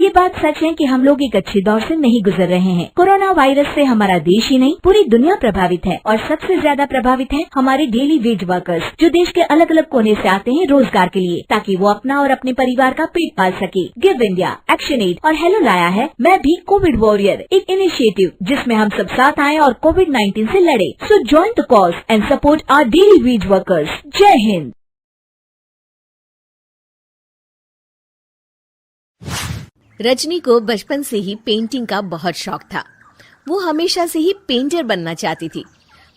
ये बात सच है कि हम लोग एक अच्छे दौर से नहीं गुजर रहे हैं। कोरोना वायरस से हमारा देश ही नहीं पूरी दुनिया प्रभावित है और सबसे ज्यादा प्रभावित है हमारे डेली वेज वर्कर्स, जो देश के अलग अलग कोने से आते हैं रोजगार के लिए, ताकि वो अपना और अपने परिवार का पेट पाल सके। गिव इंडिया, एक्शन एड और हेलो लाया है मैं भी कोविड वॉरियर, एक इनिशिएटिव जिसमें हम सब साथ आए और कोविड-19 से लड़े। So join the cause and support our daily wage workers. जय हिंद। रजनी को बचपन से ही पेंटिंग का बहुत शौक था। वो हमेशा से ही पेंटर बनना चाहती थी,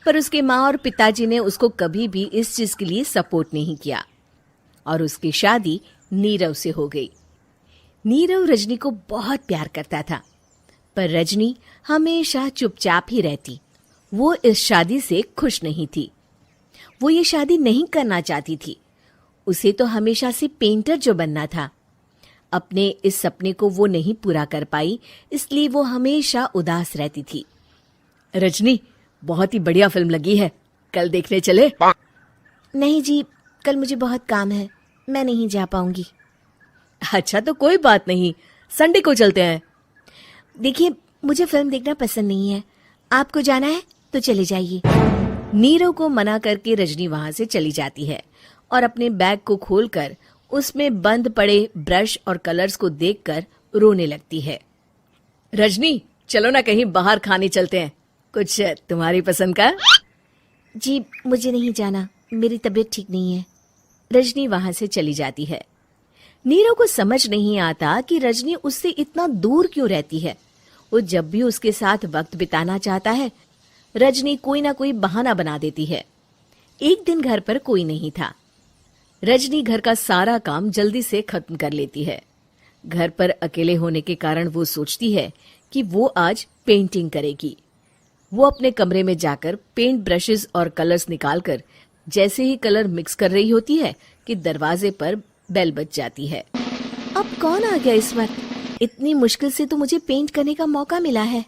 पर उसके माँ और पिताजी ने उसको कभी भी इस चीज के लिए सपोर्ट नहीं किया और उसकी शादी नीरव से हो गई। नीरव रजनी को बहुत प्यार करता था, पर रजनी हमेशा चुपचाप ही रहती। वो इस शादी से खुश नहीं थी। वो ये शादी नहीं करना चाहती थी। उसे तो हमेशा से पेंटर जो बनना था। अपने इस सपने को वो नहीं पूरा कर पाई, इसलिए वो हमेशा उदास रहती थी। रजनी, बहुत ही बढ़िया फिल्म लगी है, कल देखने चले? नहीं जी, कल मुझे बहुत काम है, मैं नहीं जा पाऊंगी। अच्छा तो कोई बात नहीं, संडे को चलते हैं। देखिए, मुझे फिल्म देखना पसंद नहीं है। आपको जाना है तो चले जाइए। नीरव को मना करके रजनी वहां से चली जाती है और अपने बैग को खोलकर उसमें बंद पड़े ब्रश और कलर्स को देखकर रोने लगती है। रजनी, चलो ना कहीं बाहर खाने चलते हैं, कुछ तुम्हारी पसंद का। जी, मुझे नहीं जाना, मेरी तबीयत ठीक नहीं है। रजनी वहां से चली जाती है। नीरव को समझ नहीं आता कि रजनी उससे इतना दूर क्यों रहती है। वो जब भी उसके साथ वक्त बिताना चाहता है, रजनी कोई ना कोई बहाना बना देती है। एक दिन घर पर कोई नहीं था। रजनी घर का सारा काम जल्दी से खत्म कर लेती है। घर पर अकेले होने के कारण वो सोचती है कि वो आज पेंटिंग करेगी। वो अपने कमरे में जाकर पेंट ब्रशेस और कलर्स निकालकर जैसे ही कलर मिक्स कर रही होती है कि दरवाजे पर बेल बज जाती है। अब कौन आ गया इस वक्त? इतनी मुश्किल से तो मुझे पेंट करने का मौका मिला है।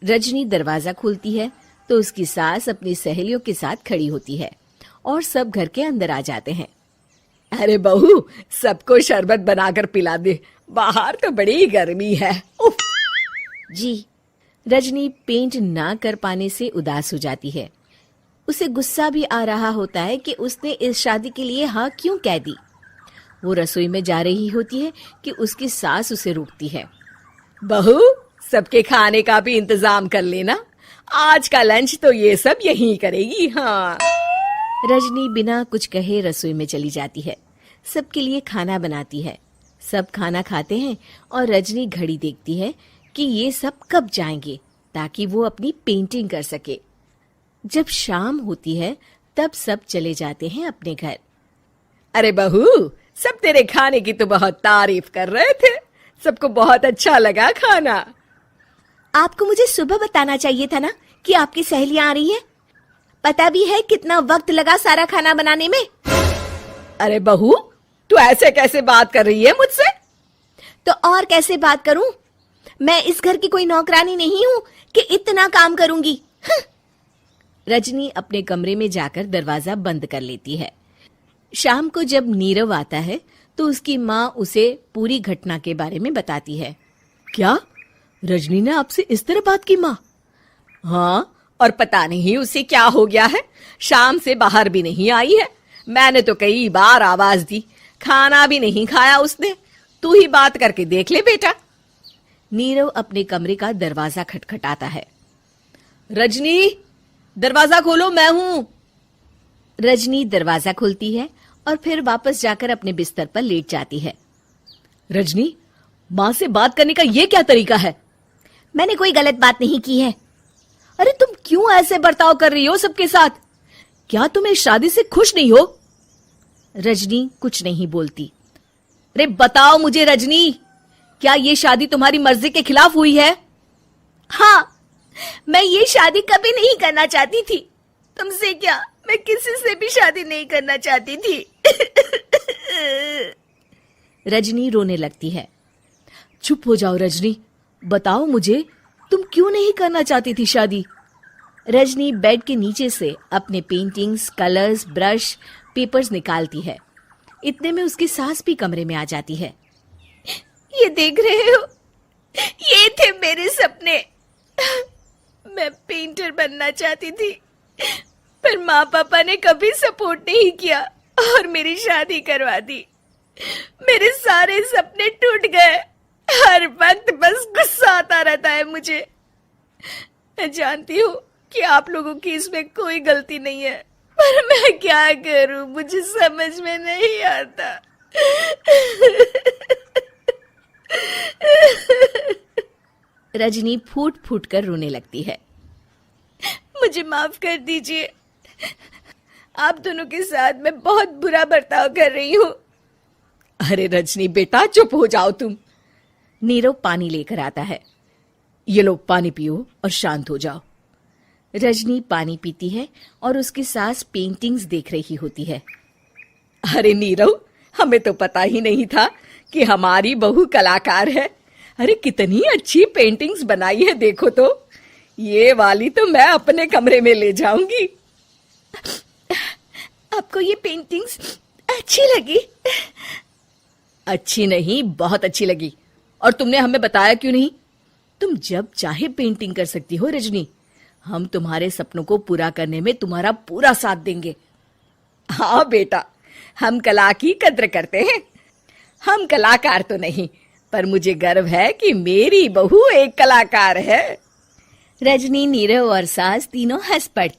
रजनी दरवाजा खोलती है तो उसकी सास अपनी सहेलियों के साथ खड़ी होती है और सब घर के अंदर आ जाते हैं। अरे बहू, सबको शरबत बनाकर पिला दे, बाहर तो बड़ी गर्मी है। उफ। जी। रजनी पेंट ना कर पाने से उदास हो जाती है। उसे गुस्सा भी आ रहा होता है कि उसने इस शादी के लिए हाँ क्यों कह दी। वो रसोई में जा रही होती है कि उसकी सास उसे रोकती है। बहू, सबके खाने का भी इंतजाम कर लेना, आज का लंच तो ये सब यहीं करेगी। हाँ। रजनी बिना कुछ कहे रसोई में चली जाती है। सबके लिए खाना बनाती है। सब खाना खाते हैं और रजनी घड़ी देखती है कि ये सब कब जाएंगे ताकि वो अपनी पेंटिंग कर सके। जब शाम होती है तब सब चले जाते हैं अपने घर। अरे बहू, सब तेरे खाने की तो बहुत तारीफ कर रहे थे, सबको बहुत अच्छा लगा खाना। आपको मुझे सुबह बताना चाहिए था ना कि आपकी सहेलियां आ रही हैं। पता भी है कितना वक्त लगा सारा खाना बनाने में। अरे बहू, तू ऐसे कैसे बात कर रही है मुझसे? तो और कैसे बात करूं? मैं इस घर की कोई नौकरानी नहीं हूं कि इतना काम करूंगी। रजनी अपने कमरे में जाकर दरवाजा बंद कर लेती है। शाम को जब नीरव आता है तो उसकी माँ उसे पूरी घटना के बारे में बताती है। क्या रजनी ने आपसे इस तरह बात की माँ? हाँ, और पता नहीं उसे क्या हो गया है, शाम से बाहर भी नहीं आई है। मैंने तो कई बार आवाज दी, खाना भी नहीं खाया उसने। तू ही बात करके देख ले बेटा। नीरव अपने कमरे का दरवाजा खटखटाता है। रजनी, दरवाजा खोलो, मैं हूं। रजनी दरवाजा खोलती है और फिर वापस जाकर अपने बिस्तर पर लेट जाती है। रजनी, माँ से बात करने का ये क्या तरीका है? मैंने कोई गलत बात नहीं की है। अरे तुम क्यों ऐसे बर्ताव कर रही हो सबके साथ? क्या तुम इस शादी से खुश नहीं हो? रजनी कुछ नहीं बोलती। अरे बताओ मुझे रजनी, क्या ये शादी तुम्हारी मर्जी के खिलाफ हुई है? हाँ, मैं ये शादी कभी नहीं करना चाहती थी। तुमसे क्या, मैं किसी से भी शादी नहीं करना चाहती थी। रजनी रोने लगती है। चुप हो जाओ रजनी, बताओ मुझे, तुम क्यों नहीं करना चाहती थी शादी? रजनी बेड के नीचे से अपने पेंटिंग्स, कलर्स, ब्रश, पेपर्स निकालती है। इतने में उसकी सास भी कमरे में आ जाती है। ये देख रहे हो, ये थे मेरे सपने। मैं पेंटर बनना चाहती थी, पर माँ पापा ने कभी सपोर्ट नहीं किया और मेरी शादी करवा दी। मेरे सारे सपने टूट गए। हर वक्त बस गुस्सा आता रहता है मुझे। मैं जानती हूँ कि आप लोगों की इसमें कोई गलती नहीं है, पर मैं क्या करूं, मुझे समझ में नहीं आता। रजनी फूट फूट कर रोने लगती है। मुझे माफ कर दीजिए, आप दोनों के साथ मैं बहुत बुरा बर्ताव कर रही हूँ। अरे रजनी बेटा, चुप हो जाओ तुम। नीरव पानी लेकर आता है। ये लो पानी पियो और शांत हो जाओ। रजनी पानी पीती है और उसकी सास पेंटिंग्स देख रही होती है। अरे नीरव, हमें तो पता ही नहीं था कि हमारी बहू कलाकार है। अरे कितनी अच्छी पेंटिंग्स बनाई है, देखो तो। ये वाली तो मैं अपने कमरे में ले जाऊंगी। आपको ये पेंटिंग्स अच्छी लगी? अच्छी नहीं, बहुत अच्छी लगी। और तुमने हमें बताया क्यों नहीं? तुम जब चाहे पेंटिंग कर सकती हो रजनी। हम तुम्हारे सपनों को पूरा करने में तुम्हारा पूरा साथ देंगे। हाँ बेटा, हम कला की कद्र करते हैं। हम कलाकार तो नहीं, पर मुझे गर्व है कि मेरी बहू एक कलाकार है। रजनी, नीरव और सास तीनों हंस पड़ते।